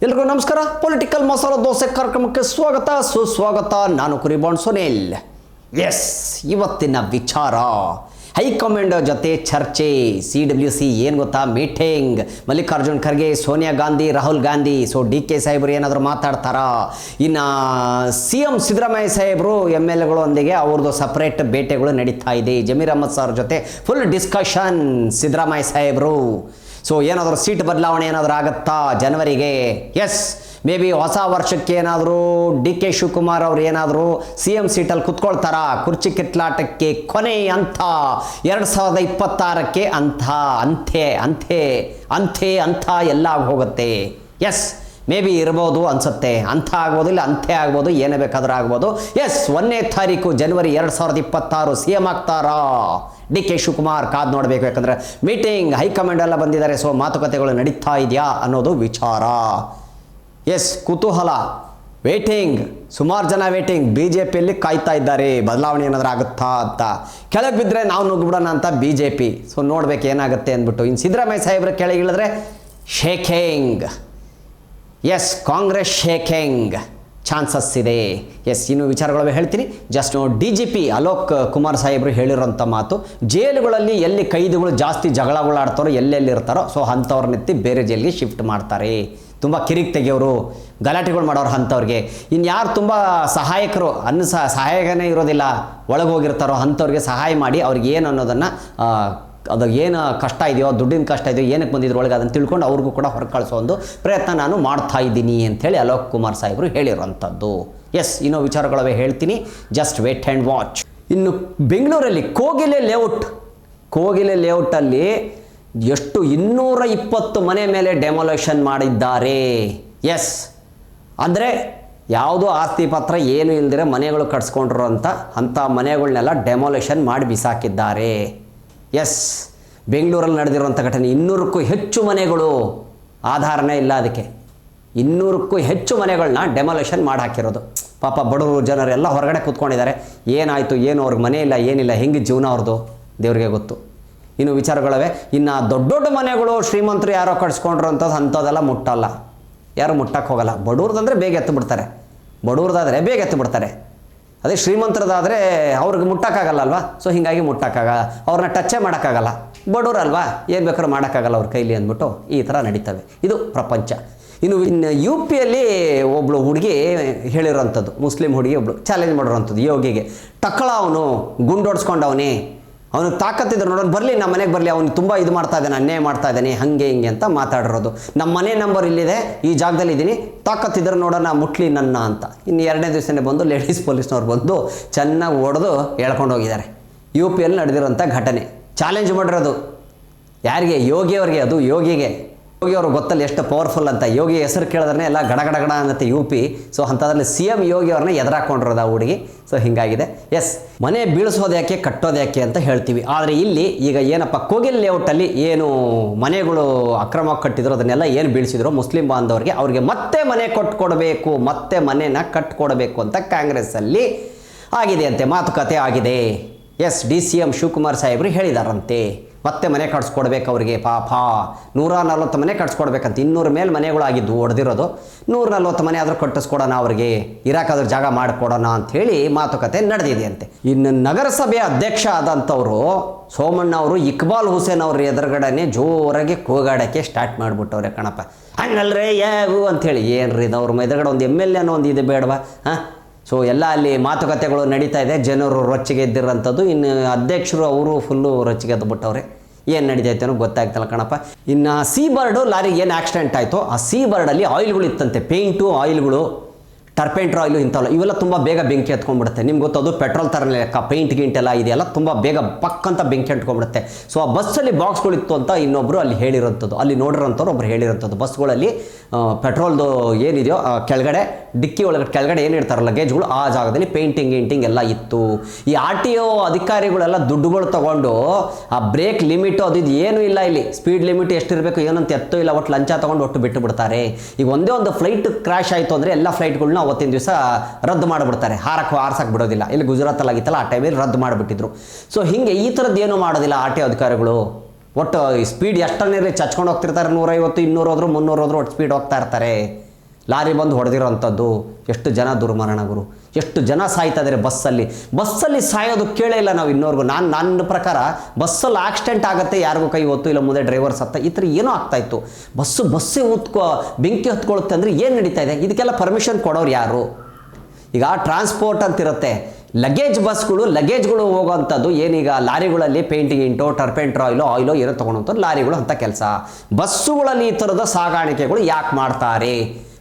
ಎಲ್ರಿಗೂ ನಮಸ್ಕಾರ. ಪೊಲಿಟಿಕಲ್ ಮಸಾಲ ದೋಸೆ ಕಾರ್ಯಕ್ರಮಕ್ಕೆ ಸ್ವಾಗತ ಸುಸ್ವಾಗತ. ನಾನು ಕುರಿಬಾಂಡ್ ಸುನಿಲ್. ಎಸ್, ಇವತ್ತಿನ ವಿಚಾರ ಹೈಕಮಾಂಡ್ ಜೊತೆ ಚರ್ಚೆ. CWC ಏನು ಗೊತ್ತಾ, meeting. Mallikarjun Kharge, Sonia Gandhi, Rahul Gandhi. So DK ಸಾಹೇಬರು ಏನಾದರೂ ಮಾತಾಡ್ತಾರಾ? ಇನ್ನು CM ಸಿದ್ದರಾಮಯ್ಯ ಸಾಹೇಬರು MLAಗಳೊಂದಿಗೆ ಅವ್ರದ್ದು ಸಪ್ರೇಟ್ ಭೇಟಿಗಳು ನಡೀತಾ ಇದೆ. ಜಮೀರ್ ಅಹಮದ್ ಸರ್ ಜೊತೆ ಫುಲ್ ಡಿಸ್ಕಷನ್ ಸಿದ್ದರಾಮಯ್ಯ ಸಾಹೇಬರು. ಸೊ ಏನಾದರೂ ಸೀಟ್ ಬದಲಾವಣೆ ಏನಾದರೂ ಆಗುತ್ತಾ ಜನವರಿಗೆ? ಎಸ್, ಮೇ ಬಿ ಹೊಸ ವರ್ಷಕ್ಕೆ ಏನಾದರೂ DK ಶಿವಕುಮಾರ್ ಅವರು ಏನಾದರೂ CM ಸೀಟಲ್ಲಿ ಕುತ್ಕೊಳ್ತಾರಾ? ಕುರ್ಚಿ ಕಿತ್ಲಾಟಕ್ಕೆ ಕೊನೆ ಅಂತ 2026ಕ್ಕೆ ಅಂಥ ಎಲ್ಲ ಹೋಗುತ್ತೆ. ಎಸ್, ಮೇ ಬಿ ಇರ್ಬೋದು ಅನ್ಸುತ್ತೆ. ಅಂಥ ಆಗ್ಬೋದು, ಇಲ್ಲ ಅಂಥೇ ಆಗ್ಬೋದು, ಏನೇ ಬೇಕಾದರೂ ಆಗ್ಬೋದು. ಎಸ್, 1ನೇ ತಾರೀಕು ಜನವರಿ 2026 CM ಆಗ್ತಾರಾ DK ಶಿವಕುಮಾರ್? ಕಾದು ನೋಡಬೇಕು. ಯಾಕಂದರೆ ಮೀಟಿಂಗ್ ಹೈಕಮಾಂಡ್ ಎಲ್ಲ ಬಂದಿದ್ದಾರೆ. ಸೊ ಮಾತುಕತೆಗಳು ನಡೀತಾ ಇದೆಯಾ ಅನ್ನೋದು ವಿಚಾರ. ಎಸ್, ಕುತೂಹಲ, ವೇಟಿಂಗ್, ಸುಮಾರು ಜನ ವೇಟಿಂಗ್. BJPಯಲ್ಲಿ ಕಾಯ್ತಾ ಇದ್ದಾರೆ ಬದಲಾವಣೆ ಏನಾದರೂ ಆಗುತ್ತಾ ಅಂತ. ಕೆಳಗೆ ಬಿದ್ದರೆ ನಾವು ನುಗ್ಗಿಬಿಡೋಣ ಅಂತ BJP. ಸೊ ನೋಡ್ಬೇಕು ಏನಾಗುತ್ತೆ ಅಂದ್ಬಿಟ್ಟು. ಇನ್ನು ಸಿದ್ದರಾಮಯ್ಯ ಸಾಹೇಬ್ರ ಕೆಳಗೆ ಇಳಿದ್ರೆ shaking. Yes, Congress shaking chances ಇದೆ. ಎಸ್, ಇನ್ನು ವಿಚಾರಗಳು ಹೇಳ್ತೀನಿ. ಜಸ್ಟ್ DGP ಅಲೋಕ್ ಕುಮಾರ್ ಸಾಹೇಬರು ಹೇಳಿರೋಂಥ ಮಾತು, ಜೈಲುಗಳಲ್ಲಿ ಎಲ್ಲಿ ಕೈದಿಗಳು ಜಾಸ್ತಿ ಜಗಳಗಳಾಡ್ತಾರೋ, ಎಲ್ಲೆಲ್ಲಿ ಇರ್ತಾರೋ, ಸೊ ಅಂಥವ್ರನ್ನೆತ್ತಿ ಬೇರೆ ಜೈಲಿಗೆ ಶಿಫ್ಟ್ ಮಾಡ್ತಾರೆ. ತುಂಬ ಕಿರಿಕ್ ತೆಗೆಯೋರು, ಗಲಾಟೆಗಳು ಮಾಡೋರು ಅಂಥವ್ರಿಗೆ. ಇನ್ನು ಯಾರು ತುಂಬ ಸಹಾಯಕರು ಸಹಾಯಕನೇ ಇರೋದಿಲ್ಲ, ಒಳಗೆ ಹೋಗಿರ್ತಾರೋ ಅಂಥವ್ರಿಗೆ ಸಹಾಯ ಮಾಡಿ ಅವ್ರಿಗೆ ಏನು ಅನ್ನೋದನ್ನು, ಅದು ಏನು ಕಷ್ಟ ಇದೆಯೋ, ದುಡ್ಡಿನ ಕಷ್ಟ ಇದೆಯೋ, ಏನಕ್ಕೆ ಬಂದಿದ್ರು ಒಳಗೆ ಅದನ್ನು ತಿಳ್ಕೊಂಡು ಅವ್ರಿಗೂ ಕೂಡ ಹೊರ ಕಳಿಸೋ ಒಂದು ಪ್ರಯತ್ನ ನಾನು ಮಾಡ್ತಾ ಇದ್ದೀನಿ ಅಂಥೇಳಿ ಅಲೋಕ್ ಕುಮಾರ್ ಸಾಹೇಬರು ಹೇಳಿರೋಂಥದ್ದು. ಎಸ್, ಇನ್ನೂ ವಿಚಾರಗಳವೇ ಹೇಳ್ತೀನಿ. Just wait and watch. ಇನ್ನು ಬೆಂಗಳೂರಲ್ಲಿ ಕೋಗಿಲೆ ಲೇಔಟಲ್ಲಿ ಎಷ್ಟು 220 ಮನೆ ಮೇಲೆ ಡೆಮೊಲೇಷನ್ ಮಾಡಿದ್ದಾರೆ. ಎಸ್, ಅಂದರೆ ಯಾವುದೋ ಆಸ್ತಿ ಪತ್ರ ಏನು ಇಲ್ದಿರ ಮನೆಗಳು ಕಟ್ಸ್ಕೊಂಡಿರೋ ಅಂಥ ಮನೆಗಳನ್ನೆಲ್ಲ ಡೆಮೊಲೇಷನ್ ಮಾಡಿ ಬಿಸಾಕಿದ್ದಾರೆ. ಎಸ್, ಬೆಂಗಳೂರಲ್ಲಿ ನಡೆದಿರುವಂಥ ಘಟನೆ. 200ಕ್ಕೂ ಹೆಚ್ಚು ಮನೆಗಳು, ಆಧಾರನೇ ಇಲ್ಲ ಅದಕ್ಕೆ. 200ಕ್ಕೂ ಹೆಚ್ಚು ಮನೆಗಳನ್ನ ಡೆಮೊಲೇಷನ್ ಮಾಡಿ ಹಾಕಿರೋದು. ಪಾಪ ಬಡವರು ಜನರೆಲ್ಲ ಹೊರಗಡೆ ಕೂತ್ಕೊಂಡಿದ್ದಾರೆ. ಏನಾಯಿತು, ಏನು ಅವ್ರಿಗೆ ಮನೆ ಇಲ್ಲ, ಏನಿಲ್ಲ, ಹೆಂಗೆ ಜೀವನ ಅವ್ರದ್ದು ದೇವ್ರಿಗೆ ಗೊತ್ತು. ಇನ್ನು ವಿಚಾರಗಳವೆ. ಇನ್ನು ದೊಡ್ಡ ದೊಡ್ಡ ಮನೆಗಳು ಶ್ರೀಮಂತರು ಯಾರೋ ಕಟ್ಸ್ಕೊಂಡ್ರು ಅಂಥದ್ದೆಲ್ಲ ಮುಟ್ಟಲ್ಲ, ಯಾರು ಮುಟ್ಟಕ್ಕೆ ಹೋಗಲ್ಲ. ಬಡವ್ರದಂದರೆ ಬೇಗ ಎತ್ತು ಬಿಡ್ತಾರೆ, ಅದೇ ಶ್ರೀಮಂತರದಾದರೆ ಅವ್ರಿಗೆ ಮುಟ್ಟಕ್ಕಾಗಲ್ಲ ಅಲ್ವಾ. ಸೊ ಹೀಗಾಗಿ ಮುಟ್ಟಕ್ಕಾಗಲ್ಲ, ಅವ್ರನ್ನ ಟಚ್ಚೇ ಮಾಡೋಕ್ಕಾಗಲ್ಲ. ಬಡವ್ರಲ್ವಾ, ಏನು ಬೇಕಾದ್ರೂ ಮಾಡೋಕ್ಕಾಗಲ್ಲ ಅವ್ರ ಕೈಲಿ ಅಂದ್ಬಿಟ್ಟು ಈ ಥರ ನಡೀತವೆ. ಇದು ಪ್ರಪಂಚ. ಇನ್ನು UPಯಲ್ಲಿ ಒಬ್ಬಳು ಹುಡುಗಿ ಹೇಳಿರೋಂಥದ್ದು, ಮುಸ್ಲಿಂ ಹುಡುಗಿ ಒಬ್ಬಳು ಚಾಲೆಂಜ್ ಮಾಡಿರೋಂಥದ್ದು ಯೋಗಿಗೆ. ಟಕ್ಕಳ ಅವನು ಗುಂಡೋಡಿಸ್ಕೊಂಡವನೇ, ಅವನಿಗೆ ತಾಕತ್ತಿದ್ರು ನೋಡೋನು, ಬರಲಿ ನಮ್ಮ ಮನೆಗೆ ಬರಲಿ, ಅವನು ತುಂಬ ಇದು ಮಾಡ್ತಾ ಇದ್ದಾನೆ, ಅನ್ಯಾಯ ಮಾಡ್ತಾ ಇದ್ದಾನೆ, ಹಾಗೆ ಹಿಂಗೆ ಅಂತ ಮಾತಾಡಿರೋದು. ನಮ್ಮ ಮನೆ ನಂಬರ್ ಇಲ್ಲಿದೆ, ಈ ಜಾಗದಲ್ಲಿ ಇದ್ದೀನಿ, ತಾಕತ್ತಿದ್ರು ನೋಡೋಣ, ಮುಟ್ಲಿ ನನ್ನ ಅಂತ. ಇನ್ನು 2ನೇ ದಿವಸನೇ ಬಂದು ಲೇಡೀಸ್ ಪೊಲೀಸ್ನವ್ರು ಬಂದು ಚೆನ್ನಾಗಿ ಹೊಡೆದು ಎಳ್ಕೊಂಡು ಹೋಗಿದ್ದಾರೆ. UPಯಲ್ಲಿ ನಡೆದಿರೋಂಥ ಘಟನೆ. ಚಾಲೆಂಜ್ ಮಾಡಿರೋದು ಯಾರಿಗೆ? ಯೋಗಿಯವ್ರಿಗೆ. ಅದು ಯೋಗಿ ಅವ್ರಿಗೆ ಗೊತ್ತಲ್ಲ ಎಷ್ಟು ಪವರ್ಫುಲ್ ಅಂತ. ಯೋಗಿ ಹೆಸರು ಕೇಳಿದ್ರೆ ಎಲ್ಲ ಗಡಗಡಗಡ ಅನ್ನತ್ತೆ UP. ಸೊ ಅಂಥದ್ರಲ್ಲಿ CM ಯೋಗಿ ಅವ್ರನ್ನ ಎದುರಾಕೊಂಡಿರೋದು ಆ ಹುಡುಗಿ. ಸೊ ಹೀಗಾಗಿದೆ. ಎಸ್, ಮನೆ ಬೀಳಿಸೋದು ಯಾಕೆ, ಕಟ್ಟೋದು ಯಾಕೆ ಅಂತ ಹೇಳ್ತೀವಿ. ಆದರೆ ಇಲ್ಲಿ ಈಗ ಏನಪ್ಪ, ಕೋಗಿಲ್ ಲೇಔಟಲ್ಲಿ ಏನು ಮನೆಗಳು ಅಕ್ರಮವಾಗಿ ಕಟ್ಟಿದ್ರು ಅದನ್ನೆಲ್ಲ ಏನು ಬೀಳಿಸಿದ್ರು ಮುಸ್ಲಿಂ ಬಾಂಧವರಿಗೆ, ಅವ್ರಿಗೆ ಮತ್ತೆ ಮನೆ ಕೊಟ್ಕೊಡ್ಬೇಕು, ಮತ್ತೆ ಮನೆನ ಕಟ್ಕೊಡ್ಬೇಕು ಅಂತ ಕಾಂಗ್ರೆಸ್ಸಲ್ಲಿ ಆಗಿದೆ ಅಂತೆ, ಮಾತುಕತೆ ಆಗಿದೆ. ಎಸ್, DCM ಶಿವಕುಮಾರ್ ಸಾಹೇಬರು ಹೇಳಿದಾರಂತೆ, ಮತ್ತೆ ಮನೆ ಕಟ್ಸ್ಕೊಡ್ಬೇಕು ಅವರಿಗೆ. ಪಾಪ 140 ಮನೆ ಕಟ್ಸ್ಕೊಡ್ಬೇಕಂತ. 200 ಮೇಲೆ ಮನೆಗಳಾಗಿದ್ದು ಹೊಡೆದಿರೋದು. 140 ಮನೆ ಆದರೂ ಕಟ್ಟಿಸ್ಕೊಡೋಣ ಅವ್ರಿಗೆ, ಇರಾಕಾದ್ರೂ ಜಾಗ ಮಾಡಿಕೊಡೋಣ ಅಂಥೇಳಿ ಮಾತುಕತೆ ನಡೆದಿದೆ ಅಂತೆ. ಇನ್ನು ನಗರಸಭೆ ಅಧ್ಯಕ್ಷ ಆದಂಥವರು ಸೋಮಣ್ಣ ಅವರು ಇಕ್ಬಾಲ್ ಹುಸೇನ್ ಅವ್ರ ಎದುರುಗಡೆನೆ ಜೋರಾಗಿ ಕೂಗಾಡೋಕ್ಕೆ ಸ್ಟಾರ್ಟ್ ಮಾಡಿಬಿಟ್ಟವ್ರೆ ಕಣಪ್ಪ. ಹಂಗಲ್ರೇ ಯಾವು ಅಂಥೇಳಿ. ಏನ್ರಿ ಇದು, ಅವ್ರ ಎದುರುಗಡೆ ಒಂದು MLA ಅನ್ನೋ ಒಂದು ಇದು ಬೇಡವಾ? ಹಾಂ. ಸೊ ಎಲ್ಲ ಅಲ್ಲಿ ಮಾತುಕತೆಗಳು ನಡೀತಾ ಇದೆ, ಜನರು ರೊಚ್ಚಿಗೆ ಎದ್ದಿರೋಂಥದ್ದು. ಇನ್ನು ಅಧ್ಯಕ್ಷರು ಅವರು ಫುಲ್ಲು ರೊಚ್ಚಿಗೆ ಎದ್ದುಬಿಟ್ಟವ್ರೆ. ಏನು ನಡೀತೈತೆ ಅನ್ನೋ ಗೊತ್ತಾಗ್ತಲ್ಲ ಕಣಪ್ಪ. ಇನ್ನು ಸೀಬರ್ಡು ಲಾರಿಗೆ ಏನು ಆಕ್ಸಿಡೆಂಟ್ ಆಯಿತು, ಆ ಸೀಬರ್ಡಲ್ಲಿ ಆಯಿಲ್ಗಳು ಇತ್ತಂತೆ, ಪೇಂಟು ಆಯಿಲ್ಗಳು, ಟರ್ಪೆಂಟ್ರ್ ಆಯಿಲು ಇಂಥವಲ್ಲ, ಇವೆಲ್ಲ ತುಂಬ ಬೇಗ ಬೆಂಕಿ ಹತ್ಕೊಂಡ್ಬಿಡುತ್ತೆ. ನಿಮ್ಗೆ ಗೊತ್ತದು ಪೆಟ್ರೋಲ್ ಥರ ಲೆಕ್ಕ, ಪೇಂಟ್ ಗಿಂಟೆಲ್ಲ ಇದೆಯಲ್ಲ ತುಂಬ ಬೇಗ ಪಕ್ಕಂತ ಬೆಂಕಿ ಹತ್ಕೊಂಡ್ಬಿಡುತ್ತೆ. ಸೊ ಆ ಬಸ್ಸಲ್ಲಿ ಬಾಕ್ಸ್ಗಳಿತ್ತು ಅಂತ ಇನ್ನೊಬ್ಬರು ಅಲ್ಲಿ ಹೇಳಿರೋಂಥದ್ದು, ಅಲ್ಲಿ ನೋಡಿರೋಂಥವ್ರು ಒಬ್ರು ಹೇಳಿರೋಂಥದ್ದು. ಬಸ್ಗಳಲ್ಲಿ ಪೆಟ್ರೋಲ್ದು ಏನಿದೆಯೋ ಕೆಳಗಡೆ ಡಿಕ್ಕಿ ಒಳಗಡೆ ಕೆಳಗಡೆ ಏನು ಇಡ್ತಾರೋ ಲಗೇಜ್ಗಳು, ಆ ಜಾಗದಲ್ಲಿ ಪೇಂಟಿಂಗ್ ಎಲ್ಲ ಇತ್ತು. ಈ RTO ಅಧಿಕಾರಿಗಳೆಲ್ಲ ದುಡ್ಡುಗಳು ತೊಗೊಂಡು ಆ ಬ್ರೇಕ್ ಲಿಮಿಟು ಅದು ಇದು ಏನೂ ಇಲ್ಲ, ಇಲ್ಲಿ ಸ್ಪೀಡ್ ಲಿಮಿಟ್ ಎಷ್ಟಿರಬೇಕು ಏನಂತ ಎತ್ತೋ ಇಲ್ಲ, ಒಟ್ಟು ಲಂಚ ತೊಗೊಂಡು ಒಟ್ಟು ಬಿಟ್ಟು ಬಿಡ್ತಾರೆ. ಈಗ ಒಂದೇ ಒಂದು ಫ್ಲೈಟ್ ಕ್ರ್ಯಾಶ್ ಆಯಿತು ಅಂದರೆ ಎಲ್ಲ ಫ್ಲೈಟ್ಗಳನ್ನ ಅವತ್ತಿನ ದಿವಸ ರದ್ದು ಮಾಡಿಬಿಡ್ತಾರೆ, ಹಾರಕ್ಕೆ ಬಿಡೋದಿಲ್ಲ. ಇಲ್ಲಿ ಗುಜರಾತಲ್ಲಿ ಆಗಿತ್ತಲ್ಲ, ಆ ಟೈಮಲ್ಲಿ ರದ್ದು ಮಾಡಿಬಿಟ್ಟಿದ್ರು. ಸೊ ಹೀಗೆ ಈ ಥರದ್ದು ಏನೂ ಮಾಡೋದಿಲ್ಲ RTO ಅಧಿಕಾರಿಗಳು. ಒಟ್ಟು ಸ್ಪೀಡ್ ಎಷ್ಟನ್ನೇ ಚಚ್ಕೊಂಡು ಹೋಗ್ತಿರ್ತಾರೆ, 150 200 ಹೋದ್ರು 300 ಹೋದ್ರು ಒಟ್ಟು ಸ್ಪೀಡ್ ಹೋಗ್ತಾ ಇರ್ತಾರೆ. ಲಾರಿ ಬಂದು ಹೊಡೆದಿರೋಂಥದ್ದು. ಎಷ್ಟು ಜನ ದುರ್ಮರಣ ಗುರು, ಎಷ್ಟು ಜನ ಸಾಯ್ತಾ ಇದ್ದಾರೆ ಬಸ್ಸಲ್ಲಿ ಸಾಯೋದು ಕೇಳೇ ಇಲ್ಲ ನಾವು ಇನ್ನೋರ್ಗು. ನನ್ನ ಪ್ರಕಾರ ಬಸ್ಸಲ್ಲಿ ಆಕ್ಸಿಡೆಂಟ್ ಆಗುತ್ತೆ, ಯಾರಿಗೂ ಕೈ ಹೊತ್ತು ಇಲ್ಲ, ಮುಂದೆ ಡ್ರೈವರ್ ಸತ್ತ, ಈ ಥರ ಏನೋ ಆಗ್ತಾಯಿತ್ತು. ಬಸ್ಸೇ ಬೆಂಕಿ ಹತ್ಕೊಳ್ಳುತ್ತೆ ಅಂದರೆ ಏನು ನಡೀತಾ ಇದೆ? ಇದಕ್ಕೆಲ್ಲ ಪರ್ಮಿಷನ್ ಕೊಡೋರು ಯಾರು? ಈಗ ಟ್ರಾನ್ಸ್ಪೋರ್ಟ್ ಅಂತಿರುತ್ತೆ, ಲಗೇಜ್ಗಳು ಹೋಗೋವಂಥದ್ದು ಏನೀಗ ಲಾರಿಗಳಲ್ಲಿ ಪೇಂಟಿಂಗ್ ಟರ್ಪೆಂಟ್ರ್ ಆಯಿಲೋ ಏನೋ ತೊಗೊಳೋಂಥದ್ದು ಲಾರಿಗಳು ಅಂತ ಕೆಲಸ. ಬಸ್ಸುಗಳಲ್ಲಿ ಈ ಥರದ ಸಾಗಾಣಿಕೆಗಳು ಯಾಕೆ ಮಾಡ್ತಾರೆ?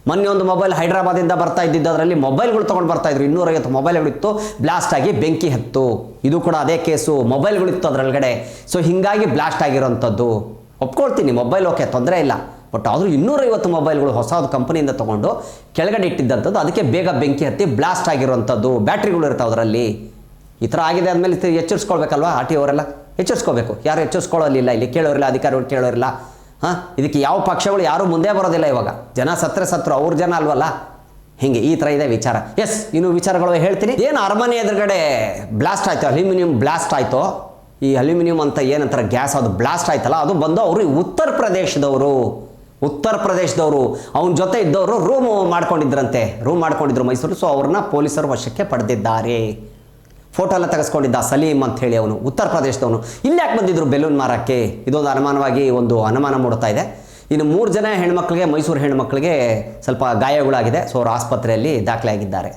ಮೊನ್ನೆ ಒಂದು ಮೊಬೈಲ್ ಹೈದರಾಬಾದಿಂದ ಬರ್ತಾ ಇದ್ದಿದ್ದು, ಅದರಲ್ಲಿ ಮೊಬೈಲ್ಗಳು ತೊಗೊಂಡು ಬರ್ತಾಯಿದ್ರು, 250 ಮೊಬೈಲ್ಗಳಿತ್ತು, ಬ್ಲಾಸ್ಟ್ ಆಗಿ ಬೆಂಕಿ ಹತ್ತು. ಇದು ಕೂಡ ಅದೇ ಕೇಸು, ಮೊಬೈಲ್ಗಳಿತ್ತು ಅದರೊಳಗಡೆ. ಸೊ ಹೀಗಾಗಿ ಬ್ಲಾಸ್ಟ್ ಆಗಿರೋಂಥದ್ದು ಒಪ್ಕೊಳ್ತೀನಿ, ಮೊಬೈಲ್ ಓಕೆ ತೊಂದರೆ ಇಲ್ಲ. ಬಟ್ ಆದರೂ 250 ಮೊಬೈಲ್ಗಳು ಹೊಸದು ಕಂಪನಿಯಿಂದ ತೊಗೊಂಡು ಕೆಳಗಡೆ ಇಟ್ಟಿದ್ದಂಥದ್ದು, ಅದಕ್ಕೆ ಬೇಗ ಬೆಂಕಿ ಹತ್ತಿ ಬ್ಲಾಸ್ಟ್ ಆಗಿರೋಂಥದ್ದು. ಬ್ಯಾಟ್ರಿಗಳು ಇರ್ತಾವೆ ಅದರಲ್ಲಿ. ಈ ಥರ ಆಗಿದೆ ಆದಮೇಲೆ ಎಚ್ಚರಿಸ್ಕೊಳ್ಬೇಕಲ್ವಾ? RTO ಅವರೆಲ್ಲ ಎಚ್ಚರಿಸ್ಕೋಬೇಕು. ಯಾರು ಎಚ್ಚರಿಸ್ಕೊಳ್ಳಲಿಲ್ಲ, ಇಲ್ಲಿ ಕೇಳೋರಿಲ್ಲ, ಅಧಿಕಾರಿಗಳು ಕೇಳೋರಿಲ್ಲ. ಇದಕ್ಕೆ ಯಾವ ಪಕ್ಷಗಳು ಯಾರೂ ಮುಂದೆ ಬರೋದಿಲ್ಲ. ಇವಾಗ ಜನ ಸತ್ರು ಅವ್ರ ಜನ ಅಲ್ವಲ್ಲ, ಹೀಗೆ ಈ ಥರ ಇದೆ ವಿಚಾರ. ಎಸ್, ಇನ್ನು ವಿಚಾರಗಳು ಹೇಳ್ತೀನಿ. ಏನು ಅರಮನೆ ಎದುರುಗಡೆ ಬ್ಲಾಸ್ಟ್ ಆಯಿತು, ಅಲ್ಯೂಮಿನಿಯಂ ಬ್ಲಾಸ್ಟ್ ಆಯಿತು. ಈ ಅಲ್ಯೂಮಿನಿಯಂ ಅಂತ ಏನಂತಾರೆ ಗ್ಯಾಸ್, ಅದು ಬ್ಲಾಸ್ಟ್ ಆಯ್ತಲ್ಲ, ಅದು ಬಂದು ಅವರು ಉತ್ತರ ಪ್ರದೇಶದವರು ಅವನ ಜೊತೆ ಇದ್ದವರು ರೂಮ್ ಮಾಡ್ಕೊಂಡಿದ್ರು ಮೈಸೂರು. ಸೊ ಅವ್ರನ್ನ ಪೊಲೀಸರು ವಶಕ್ಕೆ ಪಡೆದಿದ್ದಾರೆ. ಫೋಟೋ ಎಲ್ಲ ತೆಗೆಸ್ಕೊಂಡಿದ್ದ ಸಲೀಂ ಅಂತ ಹೇಳಿ, ಅವನು ಉತ್ತರ ಪ್ರದೇಶದವನು. ಇಲ್ಲಿ ಯಾಕೆ ಬಂದಿದ್ರು ಬೆಲೂನ್ ಮಾರಕ್ಕೆ? ಇದೊಂದು ಅನುಮಾನ ಮೂಡ್ತಾ ಇದೆ. ಇನ್ನು 3 ಜನ ಹೆಣ್ಮಕ್ಳಿಗೆ, ಮೈಸೂರು ಹೆಣ್ಮಕ್ಳಿಗೆ ಸ್ವಲ್ಪ ಗಾಯಗಳಾಗಿದೆ. ಸೊ ಅವರು ಆಸ್ಪತ್ರೆಯಲ್ಲಿ ದಾಖಲಾಗಿದ್ದಾರೆ.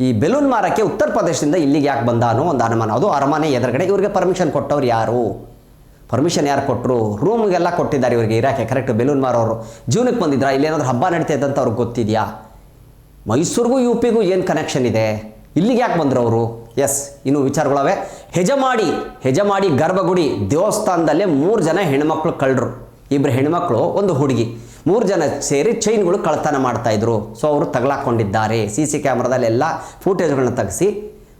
ಈ ಬೆಲೂನ್ ಮಾರಕ್ಕೆ ಉತ್ತರ ಪ್ರದೇಶದಿಂದ ಇಲ್ಲಿಗೆ ಯಾಕೆ ಬಂದ ಅನ್ನೋ ಒಂದು ಅನುಮಾನ. ಅದು ಅರಮನೆ ಎದುರುಗಡೆ. ಇವ್ರಿಗೆ ಪರ್ಮಿಷನ್ ಕೊಟ್ಟವ್ರು ಯಾರು? ಪರ್ಮಿಷನ್ ಯಾರು ಕೊಟ್ಟರು? ರೂಮ್ಗೆಲ್ಲ ಕೊಟ್ಟಿದ್ದಾರೆ ಇವರಿಗೆ ಇರೋಕ್ಕೆ. ಕರೆಕ್ಟ್, ಬೆಲೂನ್ ಮಾರೋರು ಜೀವನಕ್ಕೆ ಬಂದಿದ್ರಾ? ಇಲ್ಲೇನಾದ್ರೂ ಹಬ್ಬ ನಡೀತಾ ಇದ್ದಂತ ಅವ್ರಿಗೆ ಗೊತ್ತಿದೆಯಾ? ಮೈಸೂರಿಗೂ UPಗೂ ಏನು ಕನೆಕ್ಷನ್ ಇದೆ? ಇಲ್ಲಿಗೆ ಯಾಕೆ ಬಂದರು ಅವರು? ಎಸ್, ಇನ್ನು ವಿಚಾರಗಳವೆ. ಹೆಜಮಾಡಿ ಗರ್ಭಗುಡಿ ದೇವಸ್ಥಾನದಲ್ಲೇ 3 ಜನ ಹೆಣ್ಮಕ್ಳು ಕಳ್ಳರು. 2 ಹೆಣ್ಮಕ್ಳು, 1 ಹುಡುಗಿ, 3 ಜನ ಸೇರಿ ಚೈನ್ಗಳು ಕಳ್ತನ ಮಾಡ್ತಾಯಿದ್ರು. ಸೊ ಅವರು ತಗಲಾಕೊಂಡಿದ್ದಾರೆ. CC ಕ್ಯಾಮ್ರಾದಲ್ಲಿ ಎಲ್ಲ ಫೂಟೇಜ್ಗಳನ್ನ ತೆಗೆಸಿ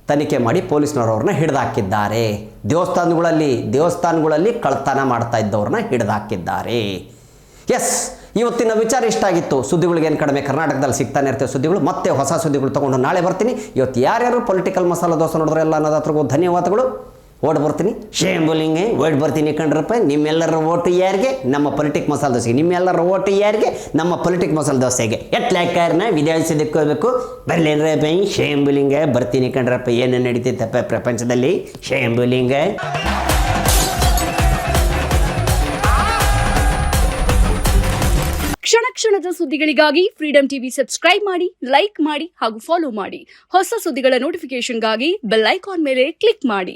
ತನಿಖೆ ಮಾಡಿ ಪೊಲೀಸ್ನವ್ರನ್ನ ಹಿಡಿದಾಕಿದ್ದಾರೆ. ದೇವಸ್ಥಾನಗಳಲ್ಲಿ ಕಳ್ತನ ಮಾಡ್ತಾ ಇದ್ದವ್ರನ್ನ ಹಿಡಿದಾಕಿದ್ದಾರೆ. ಎಸ್, ಇವತ್ತಿನ ವಿಚಾರ ಇಷ್ಟ ಆಗಿತ್ತು. ಸುದ್ದಿಗಳಿಗೇನು ಕಡಿಮೆ, ಕರ್ನಾಟಕದಲ್ಲಿ ಸಿಗ್ತಾನೆ ಇರ್ತೇವೆ ಸುದ್ದಿಗಳು. ಮತ್ತೆ ಹೊಸ ಸುದ್ದಿಗಳು ತೊಗೊಂಡು ನಾಳೆ ಬರ್ತೀನಿ. ಇವತ್ತು ಯಾರ್ಯಾರು ಪೊಲಿಟಿಕಲ್ ಮಸಾಲ ದೋಸೆ ನೋಡಿದ್ರೆ ಎಲ್ಲ ಅನ್ನೋದಾದ್ರಿಗೂ ಧನ್ಯವಾದಗಳು. ಓಟ್ ಬರ್ತೀನಿ, ಶೇಂಬುಲಿಂಗೆ ಓಟ್ ಬರ್ತೀನಿ ಕಣ್ರಪ್ಪ. ನಿಮ್ಮೆಲ್ಲರ ಓಟು ಯಾರಿಗೆ? ನಮ್ಮ ಪೊಲಿಟಿಕ್ ಮಸಾಲ ದೋಸೆಗೆ. ನಿಮ್ಮೆಲ್ಲರ ಓಟು ಯಾರಿಗೆ? ನಮ್ಮ ಪೊಲಿಟಿಕ್ ಮಸಾಲ ದೋಸೆಗೆ. ಎಟ್ಲಾಕಾರನ ವಿಧಾನಸೌಧಕ್ಕೆ ಹೋಗ್ಬೇಕು, ಬರ್ಲೇನ್ರಪ್ಪ ಶೇಂಬುಲಿಂಗೆ ಬರ್ತೀನಿ ಕಣ್ರಪ್ಪ. ಏನು ನಡೀತೈತಪ್ಪ ಪ್ರಪಂಚದಲ್ಲಿ? ಶೇಂಬುಲಿಂಗೆ. ಕ್ಷಣದ ಸುದ್ದಿಗಳಿಗಾಗಿ ಫ್ರೀಡಂ ಟಿವಿ ಸಬ್ಸ್ಕ್ರೈಬ್ ಮಾಡಿ, ಲೈಕ್ ಮಾಡಿ ಹಾಗೂ ಫಾಲೋ ಮಾಡಿ. ಹೊಸ ಸುದ್ದಿಗಳ ನೋಟಿಫಿಕೇಶನ್ಗಾಗಿ ಬೆಲ್ ಐಕಾನ್ ಮೇಲೆ ಕ್ಲಿಕ್ ಮಾಡಿ.